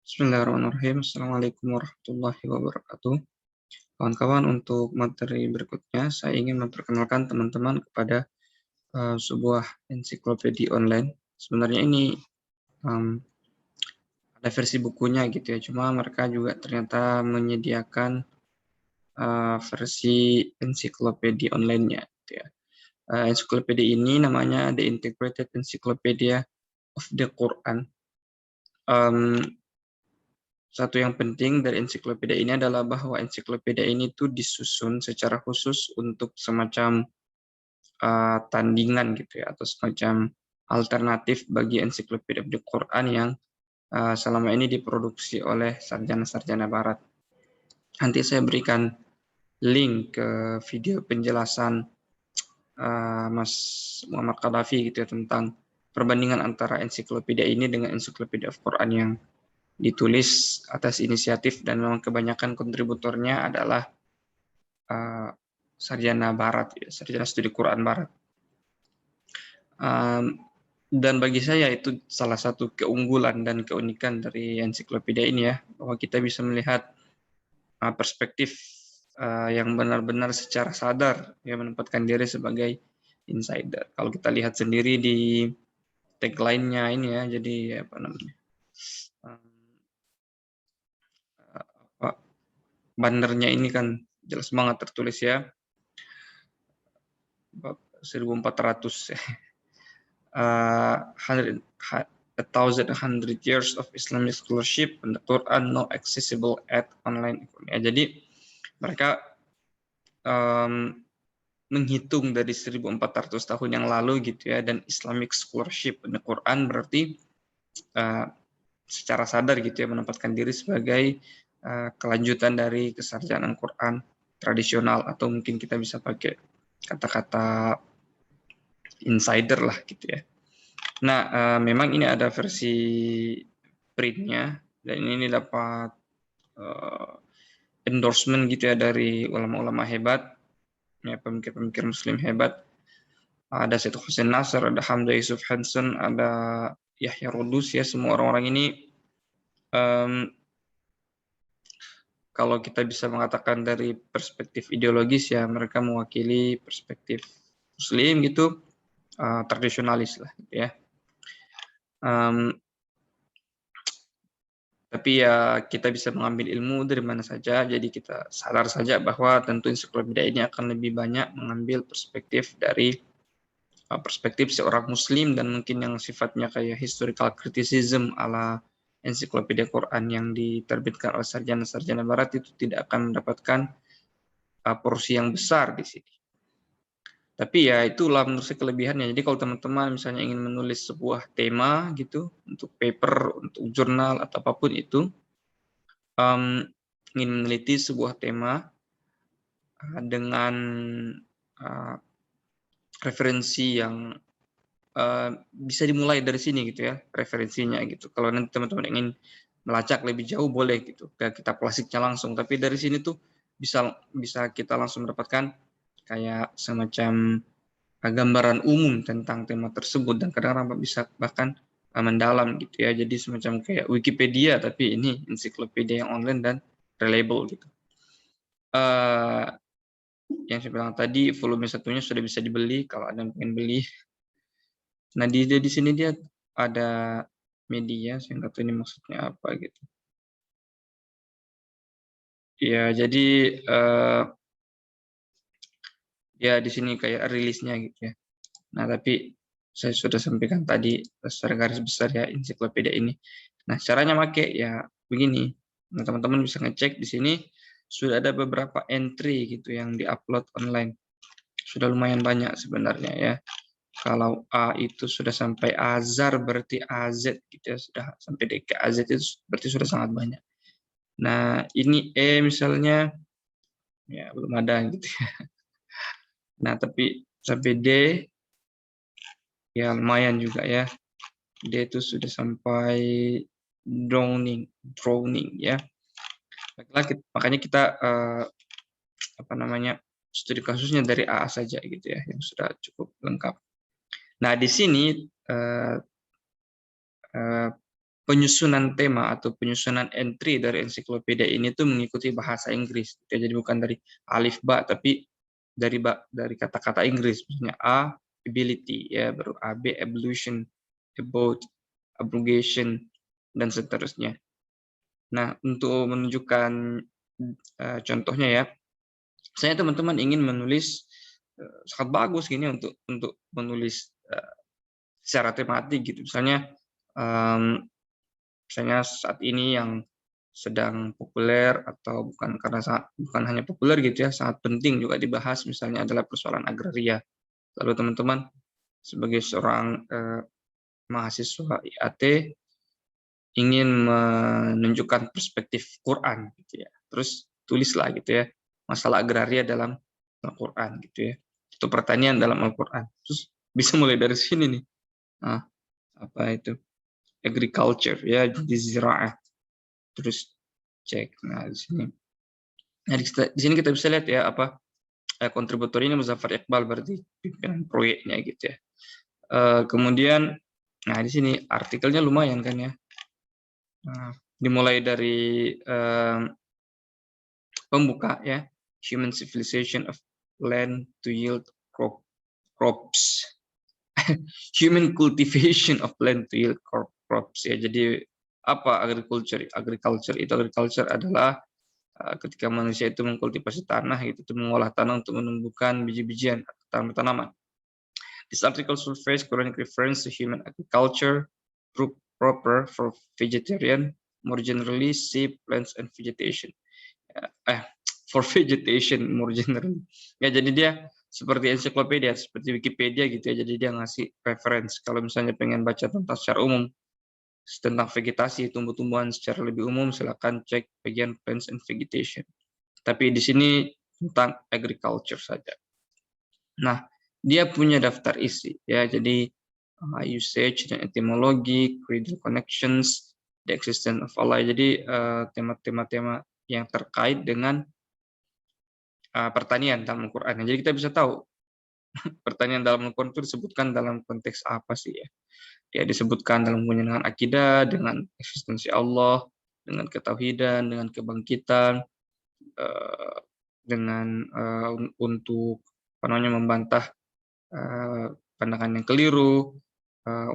Bismillahirrahmanirrahim. Assalamualaikum warahmatullahi wabarakatuh. Kawan-kawan, untuk materi berikutnya, saya ingin memperkenalkan teman-teman kepada sebuah ensiklopedia online. Sebenarnya ini ada versi bukunya gitu ya, cuma mereka juga ternyata menyediakan versi ensiklopedia online-nya. Gitu ya. Ensiklopedia ini namanya The Integrated Encyclopedia of the Quran. Satu yang penting dari ensiklopedia ini adalah bahwa ensiklopedia ini tuh disusun secara khusus untuk semacam tandingan gitu ya, atau semacam alternatif bagi ensiklopedia of the Quran yang selama ini diproduksi oleh sarjana-sarjana barat. Nanti saya berikan link ke video penjelasan Mas Muhammad Qaddafi gitu ya, tentang perbandingan antara ensiklopedia ini dengan ensiklopedia of Quran yang ditulis atas inisiatif, dan memang kebanyakan kontributornya adalah sarjana barat, ya, sarjana studi Quran barat. Dan bagi saya itu salah satu keunggulan dan keunikan dari ensiklopedia ini ya, bahwa kita bisa melihat perspektif yang benar-benar secara sadar ya menempatkan diri sebagai insider. Kalau kita lihat sendiri di tagline-nya ini ya, jadi apa namanya, bannernya ini kan jelas banget tertulis ya, 1400 1,100 years of Islamic scholarship and the Quran now accessible at online. Ya, jadi mereka menghitung dari 1400 tahun yang lalu gitu ya, dan Islamic scholarship and the Quran berarti secara sadar gitu ya menempatkan diri sebagai kelanjutan dari kesarjanaan Quran tradisional, atau mungkin kita bisa pakai kata-kata insider lah gitu ya. Nah, memang ini ada versi printnya, dan ini dapat endorsement gitu ya dari ulama-ulama hebat, ya, pemikir-pemikir Muslim hebat. Ada Syed Hussein Nasr, ada Hamzah Yusuf Hanson, ada Yahya Rodus ya. Semua orang-orang ini kalau kita bisa mengatakan dari perspektif ideologis ya, mereka mewakili perspektif Muslim gitu, tradisionalis lah gitu ya. Tapi ya kita bisa mengambil ilmu dari mana saja, jadi kita sadar saja bahwa tentu ensiklopedia ini akan lebih banyak mengambil perspektif dari perspektif seorang Muslim, dan mungkin yang sifatnya kayak historical criticism ala ensiklopedia Quran yang diterbitkan oleh sarjana-sarjana barat itu tidak akan mendapatkan porsi yang besar di sini. Tapi ya itulah menurut saya kelebihannya. Jadi kalau teman-teman misalnya ingin menulis sebuah tema gitu, untuk paper, untuk jurnal atau apapun itu, ingin meneliti sebuah tema dengan referensi yang bisa dimulai dari sini gitu ya, referensinya gitu. Kalau nanti teman-teman ingin melacak lebih jauh boleh gitu, ke kitab klasiknya langsung. Tapi dari sini tuh bisa kita langsung mendapatkan kayak semacam gambaran umum tentang tema tersebut, dan kadang-kadang bisa bahkan mendalam gitu ya. Jadi semacam kayak Wikipedia, tapi ini ensiklopedia yang online dan reliable gitu. Yang saya bilang tadi, volume satunya sudah bisa dibeli kalau ada yang pengen beli. Nah, di sini dia ada media, saya nggak tahu ini maksudnya apa gitu. Ya, jadi ya di sini kayak rilisnya gitu ya. Nah, tapi saya sudah sampaikan tadi secara garis besar ya ensiklopedia ini. Nah, caranya pakai ya begini. Nah, teman-teman bisa ngecek di sini sudah ada beberapa entry gitu yang diupload online. Sudah lumayan banyak sebenarnya ya. Kalau A itu sudah sampai Azar, berarti AZ gitu ya, sudah sampai DK AZ itu berarti sudah sangat banyak. Nah, ini E misalnya, ya belum ada gitu ya. Nah, tapi sampai D, ya lumayan juga ya. D itu sudah sampai drowning ya. Makanya kita studi kasusnya dari AA saja gitu ya, yang sudah cukup lengkap. Nah, di sini penyusunan tema atau penyusunan entry dari ensiklopedia ini tuh mengikuti bahasa Inggris. Jadi bukan dari alif ba, tapi dari kata-kata Inggris. Misalnya A, ability, ya, baru AB, evolution, about, abrogation, dan seterusnya. Nah, untuk menunjukkan contohnya ya, misalnya teman-teman ingin menulis sangat bagus gini untuk menulis secara tematik gitu. Misalnya saat ini yang sedang populer atau bukan hanya populer gitu ya, sangat penting juga dibahas misalnya adalah persoalan agraria. Lalu teman-teman sebagai seorang mahasiswa IAT ingin menunjukkan perspektif Quran gitu ya. Terus tulislah gitu ya masalah agraria dalam Al-Quran gitu ya. Atau pertanian dalam Al-Quran. Terus bisa mulai dari sini nih. Nah, apa itu? Agriculture ya, di ziraah. Terus cek. Nah, di sini. Nah, di sini kita bisa lihat ya apa kontributor ini Muzaffar Iqbal berarti pimpinan proyeknya gitu ya. Kemudian nah di sini artikelnya lumayan kan ya. Nah, dimulai dari pembuka ya, human civilization of land to yield crops. Human cultivation of land to yield crops ya. Jadi apa agriculture? Agriculture adalah ketika manusia itu mengkultivasi tanah, itu mengolah tanah untuk menumbuhkan biji-bijian atau tanaman. This article surveys Quranic reference to human agriculture, proper for vegetarian, more generally see plants and vegetation. For vegetation more generally. Ya, jadi dia seperti ensiklopedia, seperti Wikipedia gitu ya. Jadi dia ngasih reference. Kalau misalnya pengen baca tentang secara umum, tentang vegetasi, tumbuh-tumbuhan secara lebih umum, silakan cek bagian plants and vegetation. Tapi di sini tentang agriculture saja. Nah, dia punya daftar isi ya. Jadi usage dan etymology, creedal connections, the existence of Allah. Jadi tema-tema yang terkait dengan pertanian dalam Al-Quran. Jadi kita bisa tahu pertanian dalam Al-Quran itu disebutkan dalam konteks apa sih ya? Ya disebutkan dalam hubungan dengan akidah, dengan eksistensi Allah, dengan ketauhidan, dengan kebangkitan, dengan untuk membantah pandangan yang keliru,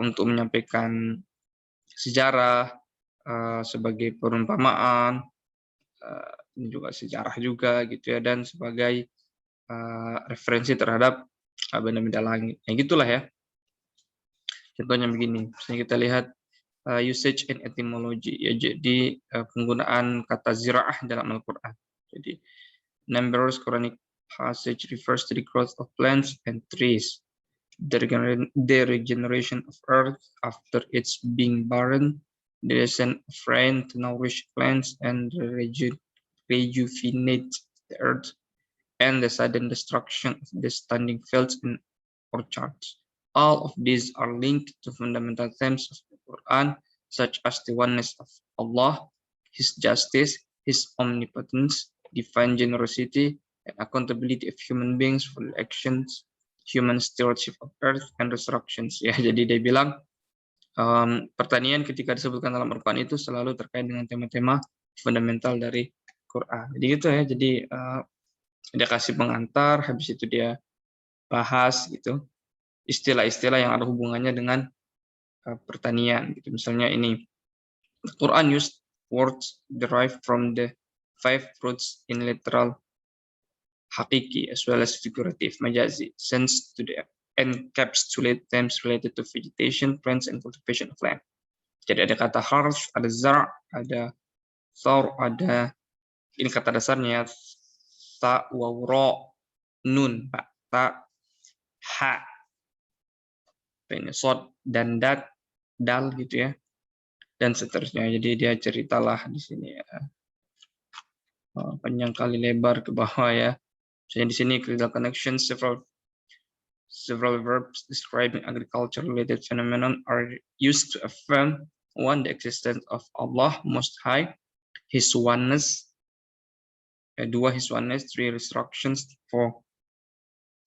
untuk menyampaikan sejarah sebagai perumpamaan, juga sejarah juga gitu ya, dan sebagai referensi terhadap benda-benda langit. Ya gitulah ya. Contohnya begini, misalnya kita lihat usage and etymology ya, jadi penggunaan kata ziraah dalam Al-Quran. Jadi numerous Quranic passage refers to the growth of plants and trees, the regeneration of earth after its being barren, the descent of rain to nourish plants and rejuvenate the earth, and the sudden destruction of the standing fields and orchards. All of these are linked to fundamental themes of the Quran, such as the oneness of Allah, His justice, His omnipotence, divine generosity, and accountability of human beings for their actions, human stewardship of earth, and resurrections. Ya, jadi dia bilang pertanian ketika disebutkan dalam Al-Quran itu selalu terkait dengan tema-tema fundamental dari Quran. Jadi gitu ya. Jadi dia kasih pengantar, habis itu dia bahas gitu istilah-istilah yang ada hubungannya dengan pertanian gitu. Misalnya ini the Quran used words derived from the 5 fruits in literal hakiki as well as figurative majazi sense to the encapsulate themes related to vegetation, plants, and cultivation of land. Jadi ada kata harf, ada zar', ada thawr, ada ini kata dasarnya ta, waw, ro, nun, ta, ha, sod, dan dat, dal gitu ya, dan seterusnya. Jadi dia ceritalah di sini ya, panjang kali lebar ke bawah ya. Misalnya di sini creedal connection, several verbs describing agriculture-related phenomenon are used to affirm one, the existence of Allah Most High, His oneness, dua, His oneness, three, resurrections, four,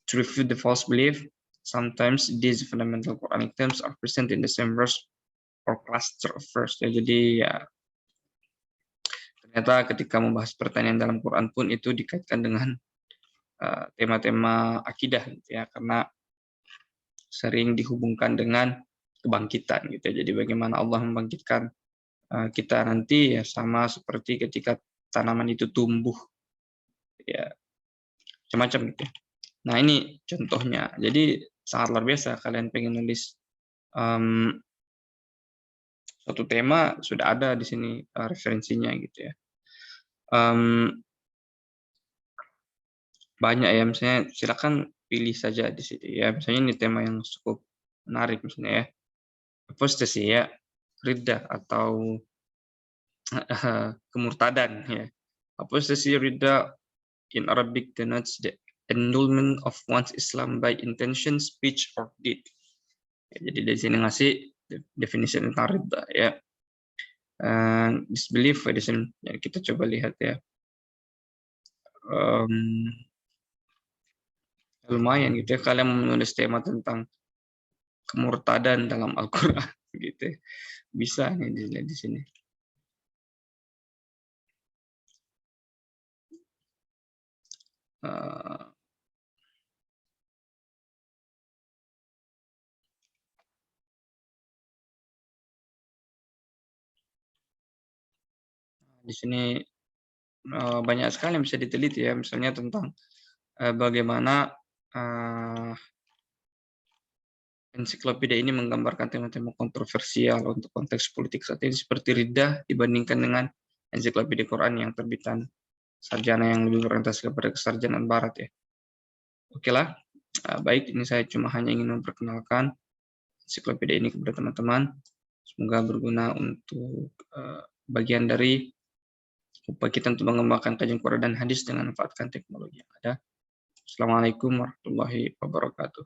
to refute the false belief. Sometimes these fundamental Quranic terms are present in the same verse or cluster of verse ya. Jadi ya ternyata ketika membahas pertanyaan dalam Quran pun itu dikaitkan dengan tema-tema akidah gitu ya, karena sering dihubungkan dengan kebangkitan gitu ya. Jadi bagaimana Allah membangkitkan kita nanti ya sama seperti ketika tanaman itu tumbuh ya, macam-macam gitu. Nah, ini contohnya. Jadi sangat luar biasa kalian pengen nulis suatu tema, sudah ada di sini referensinya gitu ya. Banyak ya, misalnya silakan pilih saja di sini ya. Misalnya ini tema yang cukup menarik misalnya ya. Apostasy ya, riddah atau kemurtadan ya. Apostasy riddah in Arabic denotes the annulment of one's Islam by intention, speech, or deed. Ya, jadi dari sini ngasih definisi tentang riddah ya. Disbelief ya, kita coba lihat ya. Lumayan gitu ya, kalian menulis tema tentang kemurtadan dalam Al-Quran gitu ya. Bisa nih dilihat di sini. Di sini banyak sekali yang bisa diteliti ya, misalnya tentang bagaimana ensiklopedia ini menggambarkan tema-tema kontroversial untuk konteks politik saat ini seperti riddah dibandingkan dengan ensiklopedia Quran yang terbitan sarjana yang lebih berorientasi kepada kesarjanaan barat ya. Oke lah, baik, ini saya cuma hanya ingin memperkenalkan ensiklopedia ini kepada teman-teman. Semoga berguna untuk bagian dari upaya kita untuk mengembangkan kajian Quran dan hadis dengan memanfaatkan teknologi yang ada. Assalamualaikum warahmatullahi wabarakatuh.